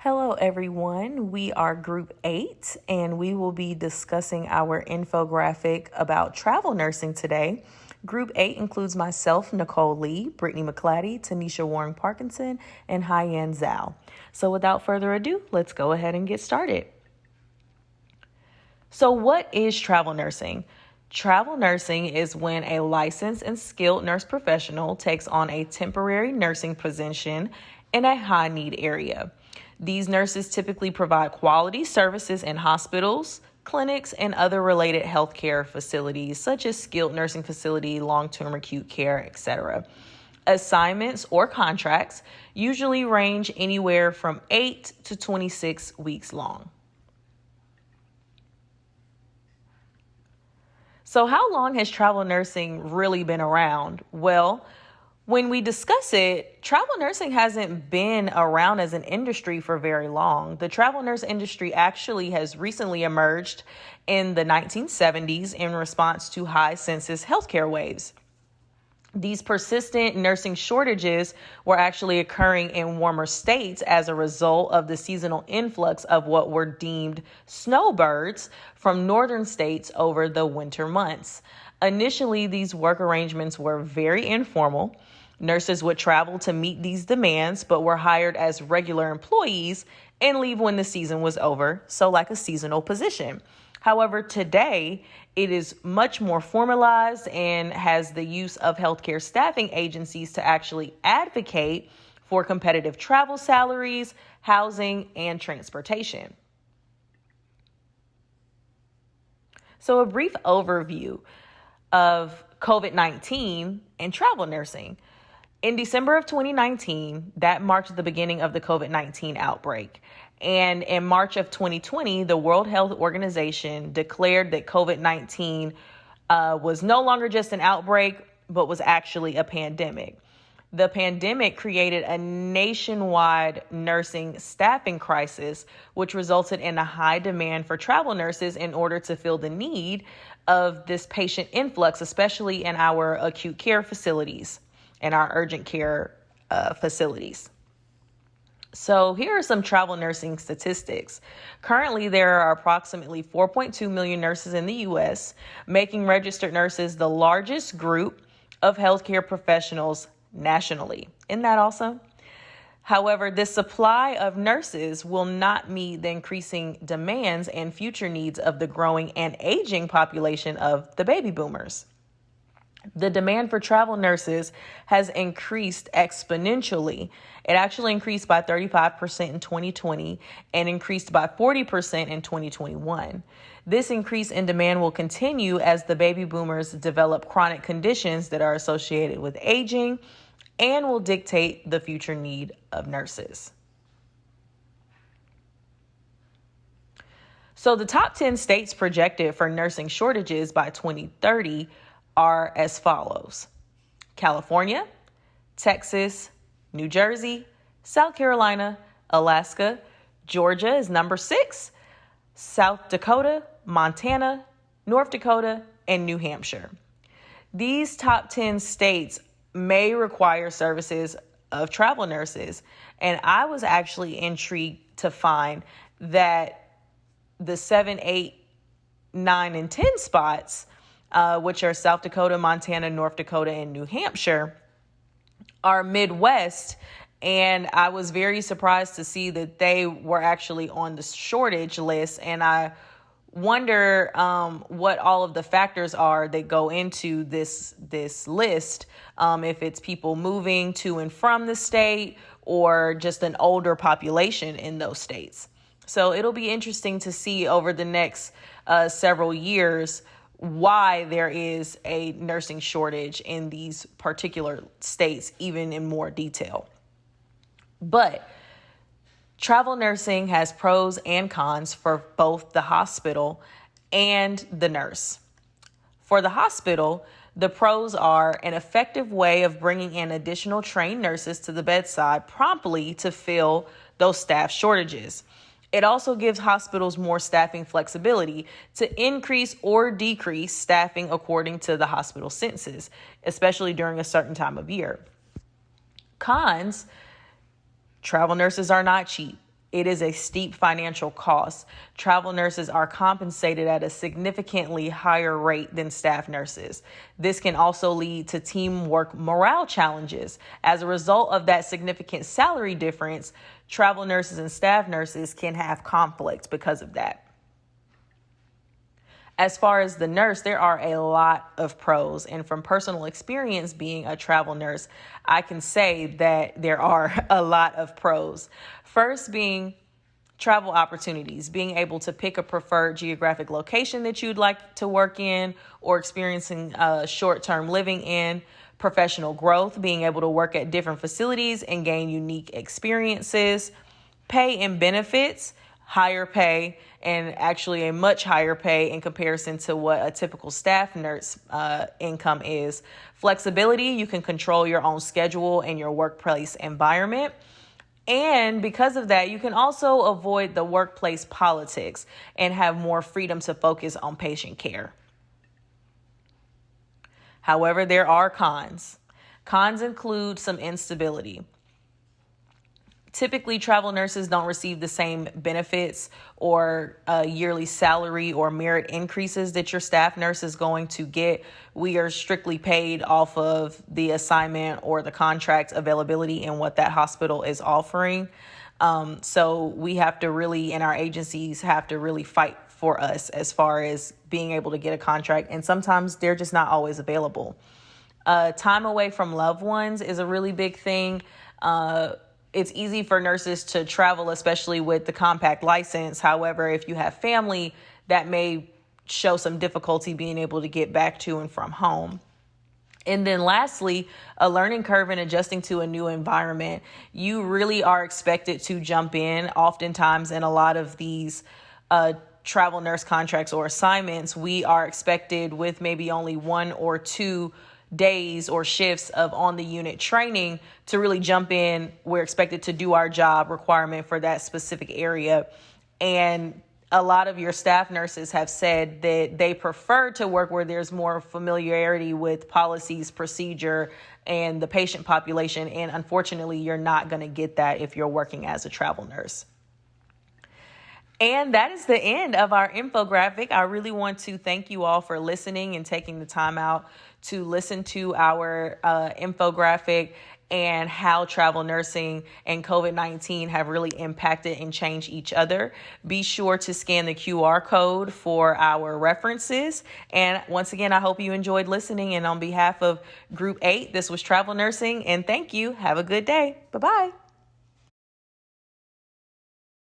Hello, everyone. We are Group 8, and we will be discussing our infographic about travel nursing today. Group 8 includes myself, Nicole Lee, Brittany McClatty, Tanisha Warren Parkinson, and Hyan Zhao. So without further ado, let's go ahead and get started. So what is travel nursing? Travel nursing is when a licensed and skilled nurse professional takes on a temporary nursing position in a high-need area. These nurses typically provide quality services in hospitals, clinics, and other related healthcare facilities, such as skilled nursing facility, long-term acute care, etc. Assignments or contracts usually range anywhere from 8 to 26 weeks long. So how long has travel nursing really been around? Well, when we discuss it, travel nursing hasn't been around as an industry for very long. The travel nurse industry actually has recently emerged in the 1970s in response to high census healthcare waves. These persistent nursing shortages were actually occurring in warmer states as a result of the seasonal influx of what were deemed snowbirds from northern states over the winter months. Initially, these work arrangements were very informal. Nurses would travel to meet these demands, but were hired as regular employees and leave when the season was over, so like a seasonal position. However, today, it is much more formalized and has the use of healthcare staffing agencies to actually advocate for competitive travel salaries, housing, and transportation. So a brief overview of COVID-19 and travel nursing. In December of 2019, that marked the beginning of the COVID-19 outbreak. And in March of 2020, the World Health Organization declared that COVID-19 was no longer just an outbreak, but was actually a pandemic. The pandemic created a nationwide nursing staffing crisis, which resulted in a high demand for travel nurses in order to fill the need of this patient influx, especially in our acute care facilities and our urgent care facilities. So here are some travel nursing statistics. Currently, there are approximately 4.2 million nurses in the U.S., making registered nurses the largest group of healthcare professionals nationally. Isn't that awesome? However, the supply of nurses will not meet the increasing demands and future needs of the growing and aging population of the baby boomers. The demand for travel nurses has increased exponentially. It actually increased by 35% in 2020 and increased by 40% in 2021. This increase in demand will continue as the baby boomers develop chronic conditions that are associated with aging and will dictate the future need of nurses. So the top 10 states projected for nursing shortages by 2030 are as follows: California, Texas, New Jersey, South Carolina, Alaska, Georgia is number 6, South Dakota, Montana, North Dakota, and New Hampshire. These top 10 states may require services of travel nurses, and I was actually intrigued to find that the 7, 8, 9, and 10 spots, which are South Dakota, Montana, North Dakota, and New Hampshire, are Midwest. And I was very surprised to see that they were actually on the shortage list. And I wonder what all of the factors are that go into this list, if it's people moving to and from the state or just an older population in those states. So it'll be interesting to see over the next several years why there is a nursing shortage in these particular states, even in more detail. But travel nursing has pros and cons for both the hospital and the nurse. For the hospital, the pros are an effective way of bringing in additional trained nurses to the bedside promptly to fill those staff shortages. It also gives hospitals more staffing flexibility to increase or decrease staffing according to the hospital census, especially during a certain time of year. Cons: travel nurses are not cheap. it is a steep financial cost. Travel nurses are compensated at a significantly higher rate than staff nurses. This can also lead to teamwork morale challenges. As a result of that significant salary difference, travel nurses and staff nurses can have conflict because of that. As far as the nurse, there are a lot of pros. And from personal experience being a travel nurse, I can say that there are a lot of pros. First being travel opportunities, being able to pick a preferred geographic location that you'd like to work in or experiencing short-term living in. Professional growth, being able to work at different facilities and gain unique experiences. Pay and benefits, higher pay, and actually a much higher pay in comparison to what a typical staff nurse income is. Flexibility, you can control your own schedule and your workplace environment. And because of that, you can also avoid the workplace politics and have more freedom to focus on patient care. However, there are cons. Cons include some instability. Typically, travel nurses don't receive the same benefits or yearly salary or merit increases that your staff nurse is going to get. We are strictly paid off of the assignment or the contract availability and what that hospital is offering. So we have to really, and our agencies have to really fight for us as far as being able to get a contract. And sometimes they're just not always available. Time away from loved ones is a really big thing. It's easy for nurses to travel, especially with the compact license. However, if you have family, that may show some difficulty being able to get back to and from home. And then lastly, a learning curve and adjusting to a new environment. You really are expected to jump in. Oftentimes in a lot of these travel nurse contracts or assignments, we are expected with maybe only 1 or 2 days or shifts of on the unit training to really jump in. We're expected to do our job requirement for that specific area. And a lot of your staff nurses have said that they prefer to work where there's more familiarity with policies, procedure, and the patient population. And unfortunately, you're not going to get that if you're working as a travel nurse. And that is the end of our infographic. I really want to thank you all for listening and taking the time out to listen to our infographic and how travel nursing and COVID-19 have really impacted and changed each other. Be sure to scan the QR code for our references. And once again, I hope you enjoyed listening. And on behalf of Group 8, this was Travel Nursing. And thank you. Have a good day. Bye-bye.